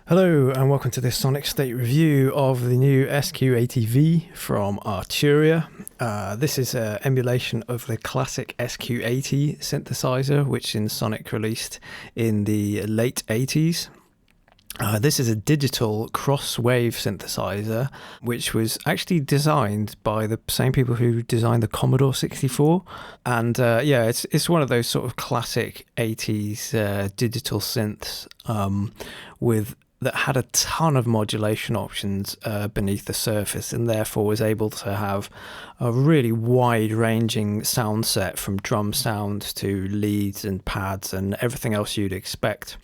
Hello and welcome to this Sonicstate review of the new SQ80 V from Arturia. This is an emulation of the classic SQ80 synthesizer, which Ensoniq released in the late 80s. This is a digital cross-wave synthesizer, which was actually designed by the same people who designed the Commodore 64. And yeah, it's one of those sort of classic 80s digital synths that had a ton of modulation options beneath the surface, and therefore was able to have a really wide-ranging sound set from drum sounds to leads and pads and everything else you'd expect.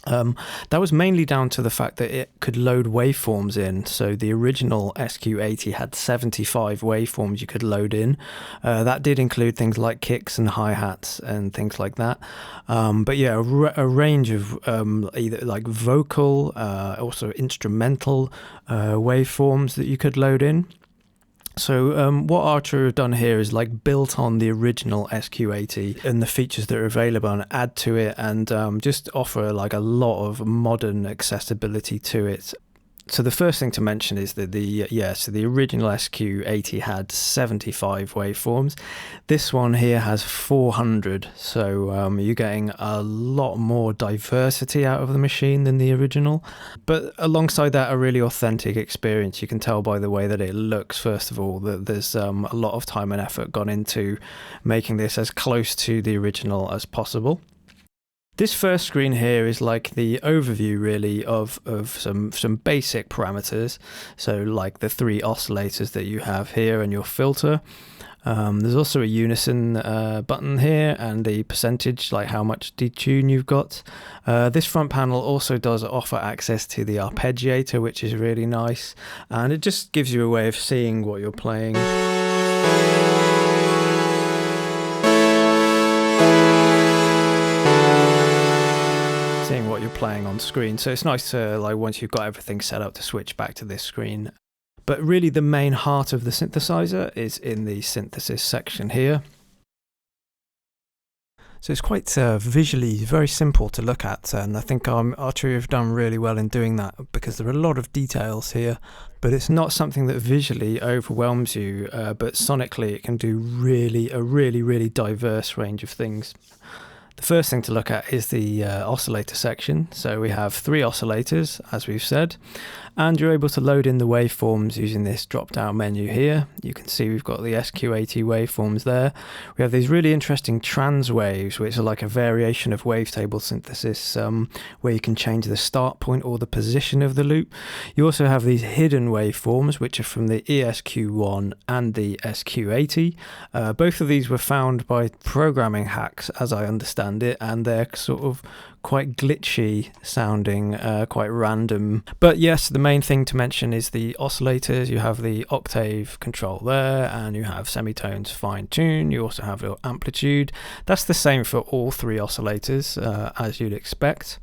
That was mainly down to the fact that it could load waveforms in. So the original SQ80 had 75 waveforms you could load in. That did include things like kicks and hi-hats and things like that. But yeah, a range of either like vocal, also instrumental waveforms that you could load in. So what Arturia have done here is like built on the original SQ80 and the features that are available and add to it, and just offer like a lot of modern accessibility to it. So the first thing to mention is that the original SQ80 had 75 waveforms. This one here has 400, so you're getting a lot more diversity out of the machine than the original. But alongside that, a really authentic experience. You can tell by the way that it looks, first of all, that there's a lot of time and effort gone into making this as close to the original as possible. This first screen here is like the overview really of some basic parameters. So like the 3 oscillators that you have here and your filter. There's also a Unison button here and the percentage, like how much detune you've got. This front panel also does offer access to the Arpeggiator, which is really nice. And it just gives you a way of seeing what you're playing. Seeing what you're playing on screen, so it's nice to, like, once you've got everything set up, to switch back to this screen. But really the main heart of the synthesizer is in the synthesis section here. So it's quite visually very simple to look at, and I think Arturia have done really well in doing that, because there are a lot of details here, but it's not something that visually overwhelms you, but sonically it can do a really diverse range of things. The first thing to look at is the oscillator section. So we have 3 oscillators, as we've said, and you're able to load in the waveforms using this drop-down menu here. You can see we've got the SQ80 waveforms there. We have these really interesting trans waves, which are like a variation of wavetable synthesis, where you can change the start point or the position of the loop. You also have these hidden waveforms, which are from the ESQ1 and the SQ80. Both of these were found by programming hacks, as I understand it, and they're sort of quite glitchy sounding, quite random. But yes, the main thing to mention is the oscillators. You have the octave control there, and you have semitones fine tune. You also have your amplitude. That's the same for all 3 oscillators, as you'd expect.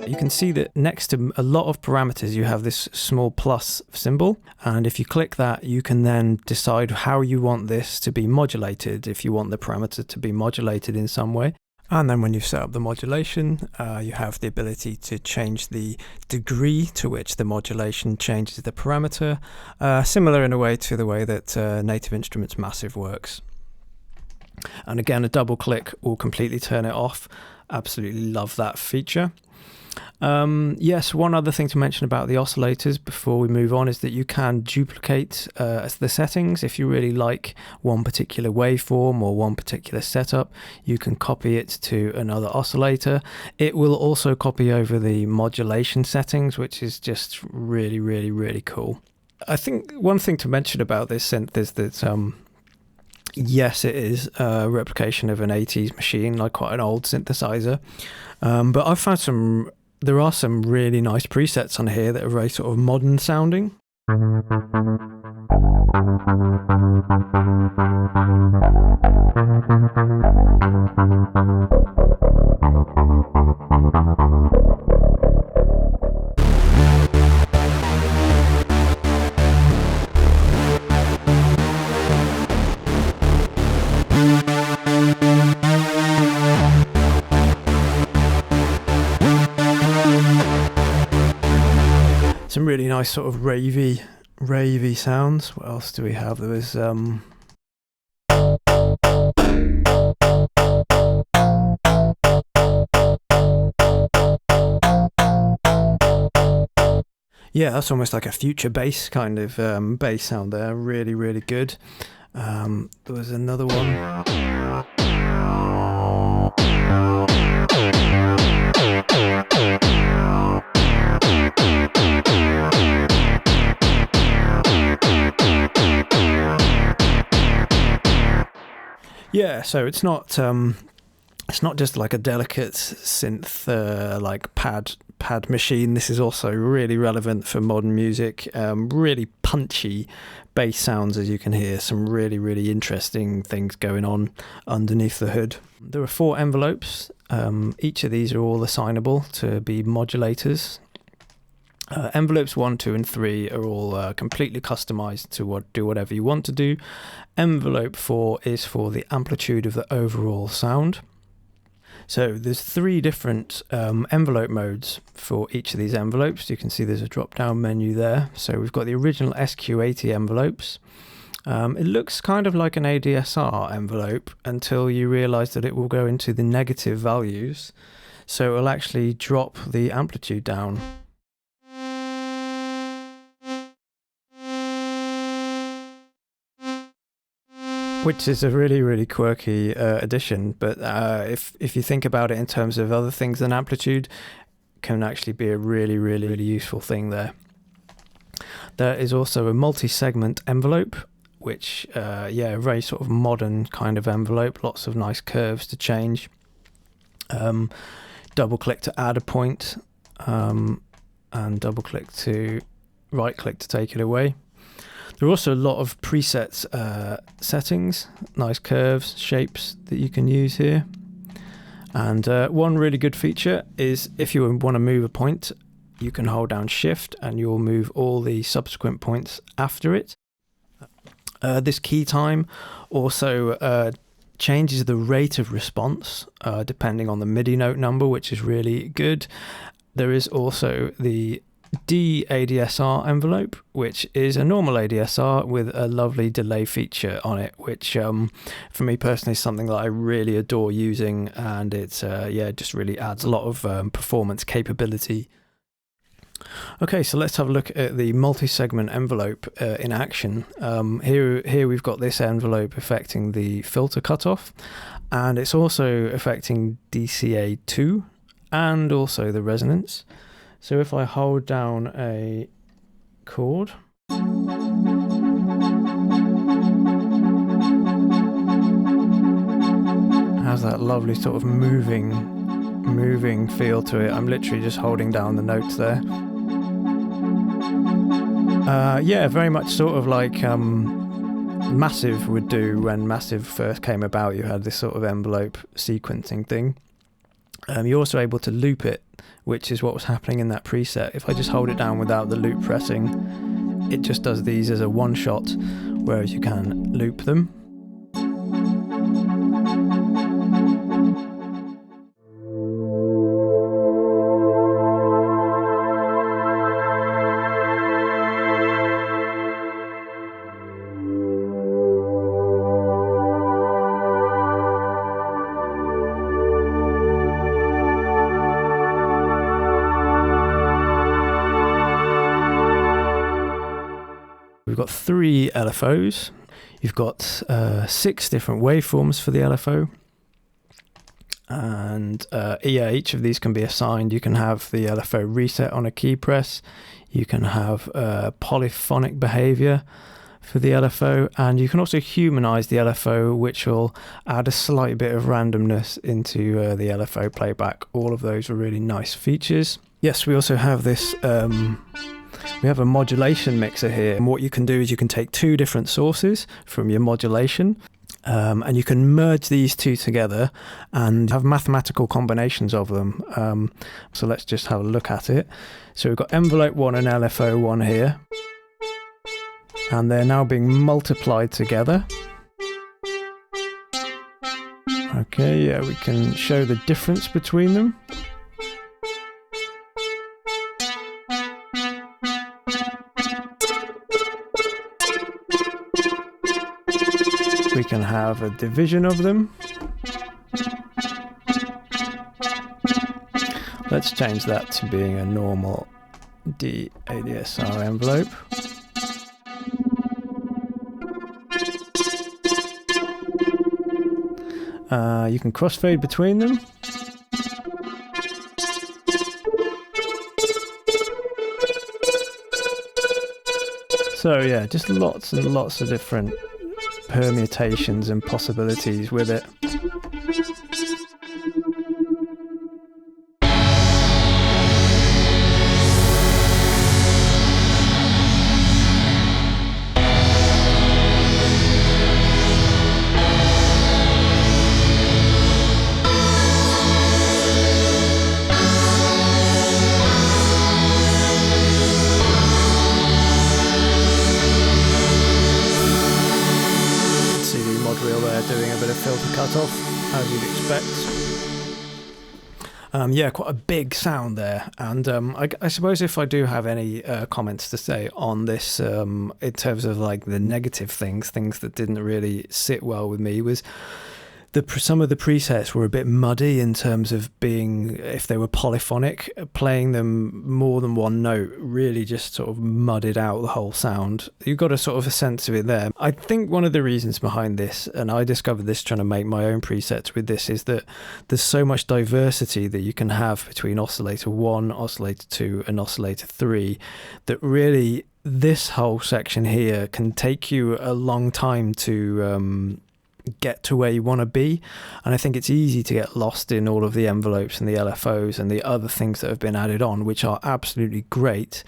You can see that next to a lot of parameters you have this small plus symbol, and if you click that you can then decide how you want this to be modulated, if you want the parameter to be modulated in some way. And then when you've set up the modulation, you have the ability to change the degree to which the modulation changes the parameter, similar in a way to the way that Native Instruments Massive works. And again, a double click will completely turn it off. Absolutely love that feature. Yes, one other thing to mention about the oscillators before we move on is that you can duplicate the settings. If you really like one particular waveform or one particular setup, you can copy it to another oscillator. It will also copy over the modulation settings, which is just really cool. I think one thing to mention about this synth is that yes, it is a replication of an 80s machine, like quite an old synthesizer, but I've found there are some really nice presets on here that are very sort of modern sounding. Some really nice sort of ravey sounds. What else do we have? There was yeah, that's almost like a future bass kind of bass sound there. Really, really good. There was another one. Yeah, so it's not just like a delicate synth like pad machine. This is also really relevant for modern music. Really punchy bass sounds, as you can hear. Some really, really interesting things going on underneath the hood. There are 4 envelopes. Each of these are all assignable to be modulators. Envelopes 1, 2 and 3 are all completely customized to do whatever you want to do. Envelope 4 is for the amplitude of the overall sound. So there's 3 different envelope modes for each of these envelopes. You can see there's a drop down menu there. So we've got the original SQ80 envelopes. It looks kind of like an ADSR envelope until you realize that it will go into the negative values. So it'll actually drop the amplitude down. Which is a really, really quirky addition, but if you think about it in terms of other things than amplitude, can actually be a really, really, really useful thing there. There is also a multi-segment envelope, which, yeah, a very sort of modern kind of envelope, lots of nice curves to change. Double click to add a point, and double click to right click to take it away. There are also a lot of presets settings, nice curves, shapes that you can use here. And one really good feature is if you want to move a point, you can hold down Shift and you'll move all the subsequent points after it. This key time also changes the rate of response depending on the MIDI note number, which is really good. There is also the D-ADSR envelope, which is a normal ADSR with a lovely delay feature on it, which for me personally is something that I really adore using, and it's yeah, just really adds a lot of performance capability. Okay, so let's have a look at the multi-segment envelope in action. Here we've got this envelope affecting the filter cutoff, and it's also affecting DCA2 and also the resonance. So if I hold down a chord, it has that lovely sort of moving feel to it. I'm literally just holding down the notes there. Yeah, very much sort of like Massive would do when Massive first came about. You had this sort of envelope sequencing thing. You're also able to loop it, which is what was happening in that preset. If I just hold it down without the loop pressing, it just does these as a one shot, whereas you can loop them. We've got 3 LFOs. You've got 6 different waveforms for the LFO. And yeah, each of these can be assigned. You can have the LFO reset on a key press. You can have polyphonic behavior for the LFO. And you can also humanize the LFO, which will add a slight bit of randomness into the LFO playback. All of those are really nice features. Yes, we also have this we have a modulation mixer here, and what you can do is you can take 2 different sources from your modulation, and you can merge these 2 together and have mathematical combinations of them. So let's just have a look at it. So we've got envelope 1 and LFO 1 here, and they're now being multiplied together. Okay, yeah, we can show the difference between them. can have a division of them. Let's change that to being a normal DADSR envelope. You can crossfade between them. So yeah, just lots and lots of different permutations and possibilities with it. Doing a bit of filter cutoff, as you'd expect. Yeah, quite a big sound there, and I suppose if I do have any comments to say on this in terms of like the negative things that didn't really sit well with me, was some of the presets were a bit muddy in terms of being, if they were polyphonic, playing them more than one note really just sort of mudded out the whole sound. You got a sort of a sense of it there. I think one of the reasons behind this, and I discovered this trying to make my own presets with this, is that there's so much diversity that you can have between oscillator 1, oscillator 2 and oscillator 3 that really this whole section here can take you a long time to get to where you want to be, and I think it's easy to get lost in all of the envelopes and the LFOs and the other things that have been added on, which are absolutely great,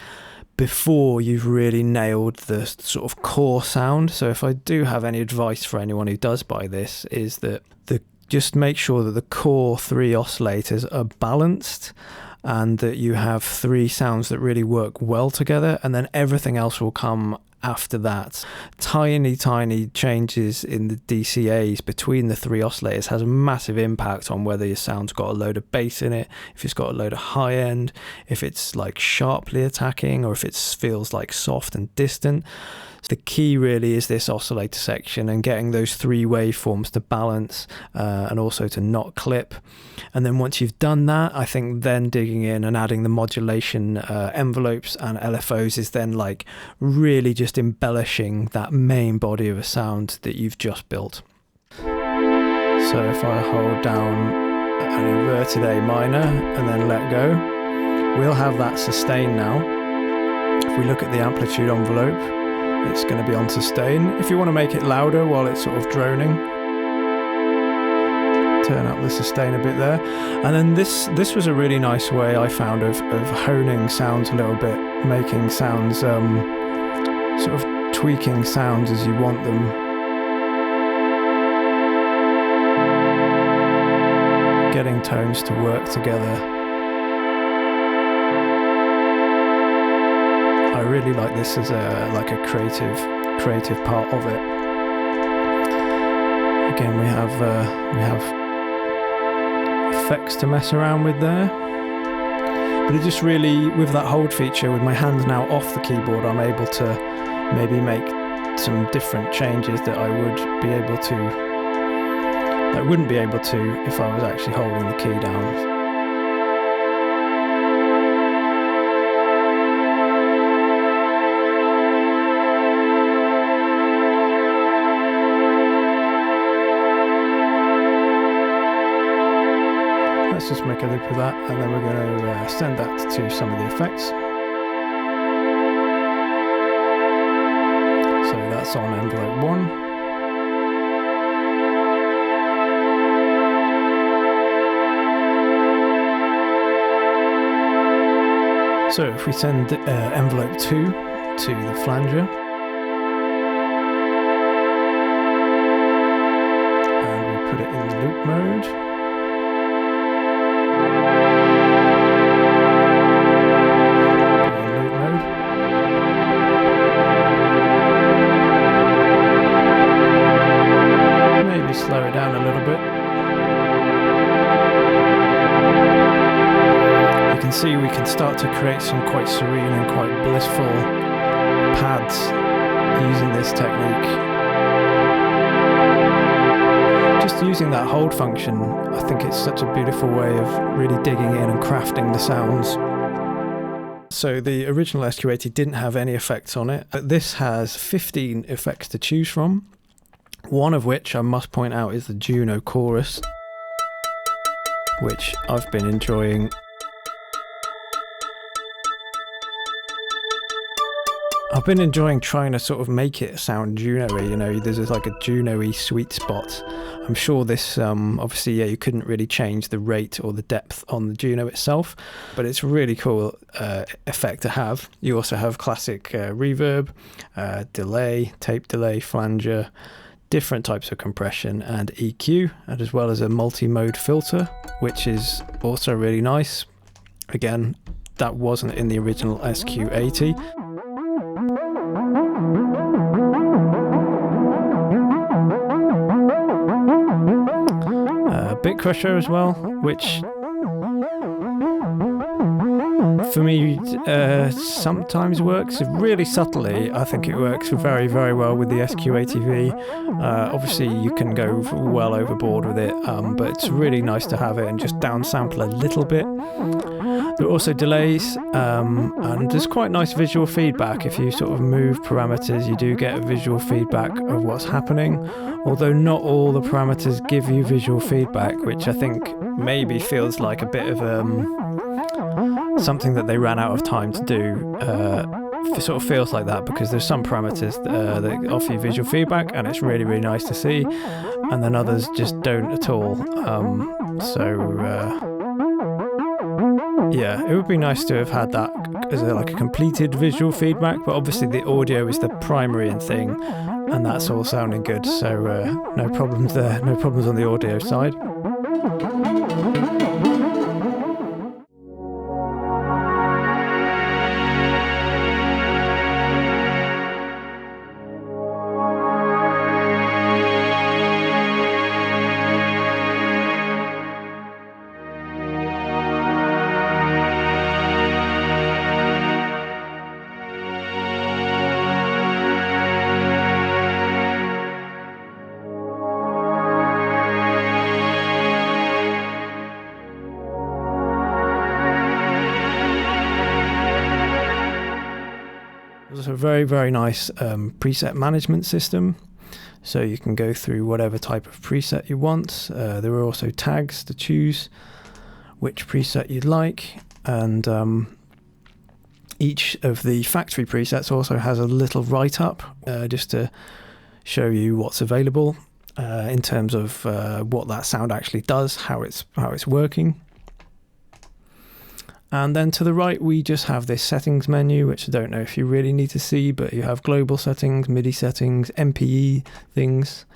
before you've really nailed the sort of core sound. So if I do have any advice for anyone who does buy this, is that just make sure that the core 3 oscillators are balanced and that you have 3 sounds that really work well together, and then everything else will come after that. Tiny changes in the DCAs between the 3 oscillators has a massive impact on whether your sound's got a load of bass in it, if it's got a load of high end, if it's like sharply attacking, or if it feels like soft and distant. So the key really is this oscillator section and getting those 3 waveforms to balance and also to not clip. And then once you've done that, I think then digging in and adding the modulation envelopes and LFOs is then like really just embellishing that main body of a sound that you've just built. So if I hold down an inverted A minor and then let go, we'll have that sustain now. If we look at the amplitude envelope, it's going to be on sustain. If you want to make it louder while it's sort of droning, turn up the sustain a bit there. And then this was a really nice way I found of honing sounds a little bit, making sounds, sort of tweaking sounds as you want them. Getting tones to work together. I really like this as a creative part of it. Again, we have effects to mess around with there, but it just really, with that hold feature, with my hands now off the keyboard, I'm able to maybe make some different changes that I wouldn't be able to if I was actually holding the key down. Let's just make a loop of that, and then we're going to send that to some of the effects. So that's on envelope 1. So if we send envelope 2 to the flanger, and we put it in loop mode, slow it down a little bit. You can see we can start to create some quite serene and quite blissful pads using this technique. just using that hold function, I think it's such a beautiful way of really digging in and crafting the sounds. So the original SQ80 didn't have any effects on it. This has 15 effects to choose from, one of which I must point out is the Juno chorus, which I've been enjoying. I've been enjoying trying to sort of make it sound Juno-y, you know, there's like a Juno-y sweet spot. I'm sure this, obviously, yeah, you couldn't really change the rate or the depth on the Juno itself, but it's a really cool effect to have. You also have classic reverb, delay, tape delay, flanger, different types of compression and EQ, and as well as a multi-mode filter, which is also really nice. Again, that wasn't in the original SQ80. Bit crusher as well, which for me sometimes works really subtly. I think it works very, very well with the SQ80 V. Obviously you can go well overboard with it, but it's really nice to have it and just downsample a little bit. There are also delays, and there's quite nice visual feedback. If you sort of move parameters, you do get a visual feedback of what's happening, although not all the parameters give you visual feedback, which I think maybe feels like a bit of something that they ran out of time to do. It sort of feels like that because there's some parameters that offer you visual feedback and it's really, really nice to see, and then others just don't at all. Yeah, it would be nice to have had that as like a completed visual feedback, but obviously the audio is the primary thing, and that's all sounding good, so no problems there, no problems on the audio side. There's a very, very nice preset management system, so you can go through whatever type of preset you want. There are also tags to choose which preset you'd like, and each of the factory presets also has a little write-up just to show you what's available in terms of what that sound actually does, how it's working. And then to the right, we just have this settings menu, which I don't know if you really need to see, but you have global settings, MIDI settings, MPE things,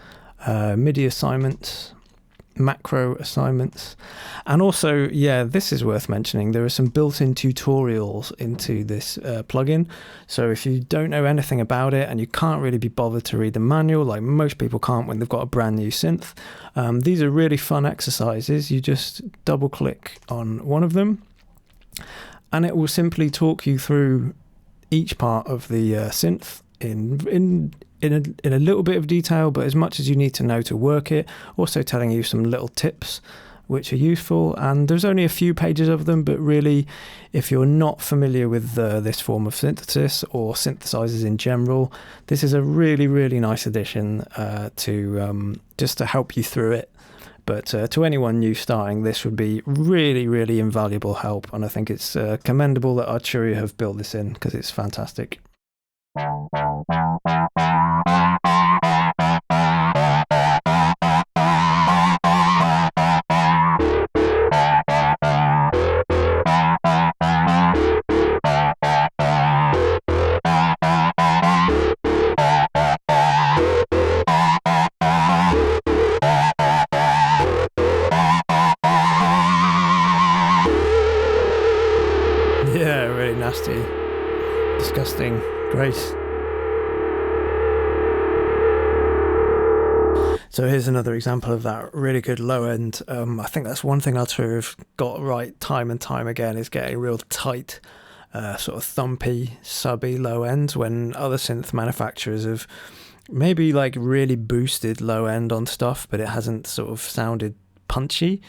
MIDI assignments, macro assignments. And also, yeah, this is worth mentioning, there are some built-in tutorials into this plugin. So if you don't know anything about it and you can't really be bothered to read the manual, like most people can't when they've got a brand new synth, these are really fun exercises. You just double click on one of them, and it will simply talk you through each part of the synth in a little bit of detail, but as much as you need to know to work it. Also telling you some little tips which are useful, and there's only a few pages of them, but really, if you're not familiar with this form of synthesis or synthesizers in general, this is a really, really nice addition to just to help you through it. But to anyone new starting, this would be really, really invaluable help, and I think it's commendable that Arturia have built this in, because it's fantastic. Yeah, really nasty, disgusting, gross. So here's another example of that really good low end. I think that's one thing Arturia have got right time and time again, is getting real tight, sort of thumpy, subby low ends, when other synth manufacturers have maybe like really boosted low end on stuff, but it hasn't sort of sounded punchy.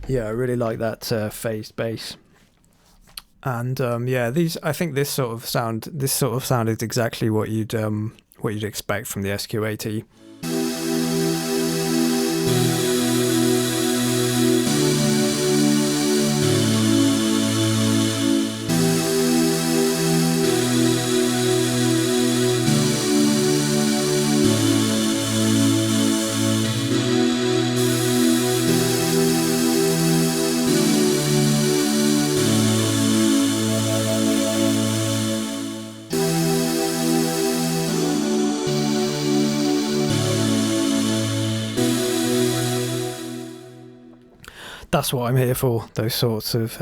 Yeah, I really like that phased bass. And yeah, I think this sort of sounded exactly what you'd expect from the SQ80. That's what I'm here for, those sorts of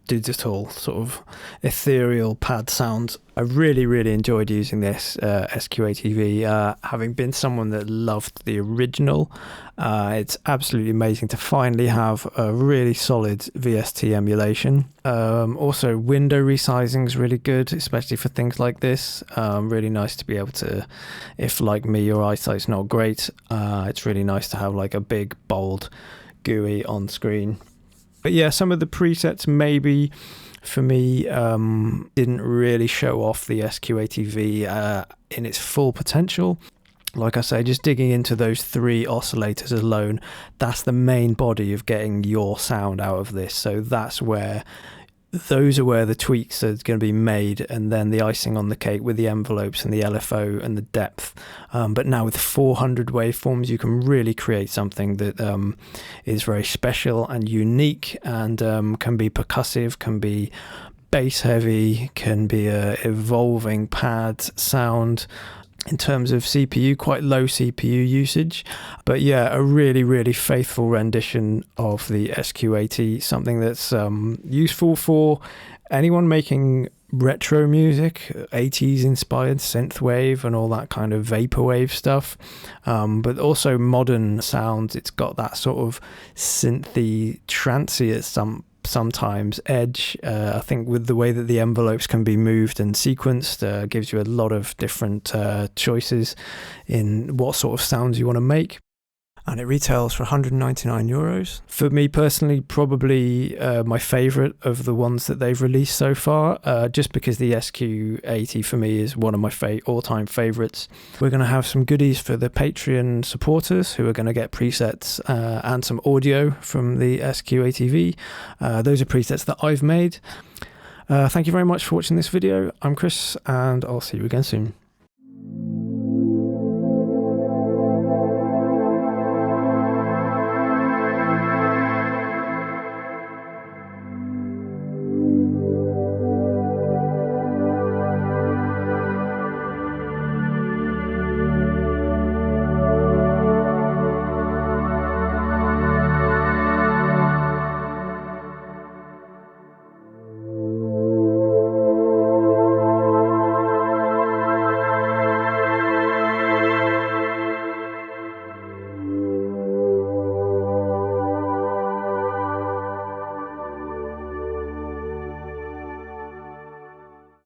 digital, sort of ethereal pad sounds. I really enjoyed using this SQ80 V. Having been someone that loved the original, it's absolutely amazing to finally have a really solid VST emulation. Also, window resizing is really good, especially for things like this. Really nice to be able to, if like me, your eyesight's not great, it's really nice to have like a big, bold GUI on screen. But yeah, some of the presets maybe for me didn't really show off the SQ80 V in its full potential. Like I say, just digging into those 3 oscillators alone, that's the main body of getting your sound out of this. So those are where the tweaks are going to be made, and then the icing on the cake with the envelopes and the LFO and the depth. But now with 400 waveforms, you can really create something that is very special and unique, and can be percussive, can be bass heavy, can be a evolving pad sound. In terms of CPU, quite low CPU usage, but yeah, a really faithful rendition of the SQ80, something that's useful for anyone making retro music, 80s inspired synthwave and all that kind of vaporwave stuff, but also modern sounds. It's got that sort of synthy, trancey at sometimes edge. I think with the way that the envelopes can be moved and sequenced, gives you a lot of different choices in what sort of sounds you want to make. And it retails for €199. For me personally, probably my favourite of the ones that they've released so far, just because the SQ80 for me is one of my all-time favourites. We're going to have some goodies for the Patreon supporters who are going to get presets and some audio from the SQ80 V. Those are presets that I've made. Thank you very much for watching this video. I'm Chris, and I'll see you again soon.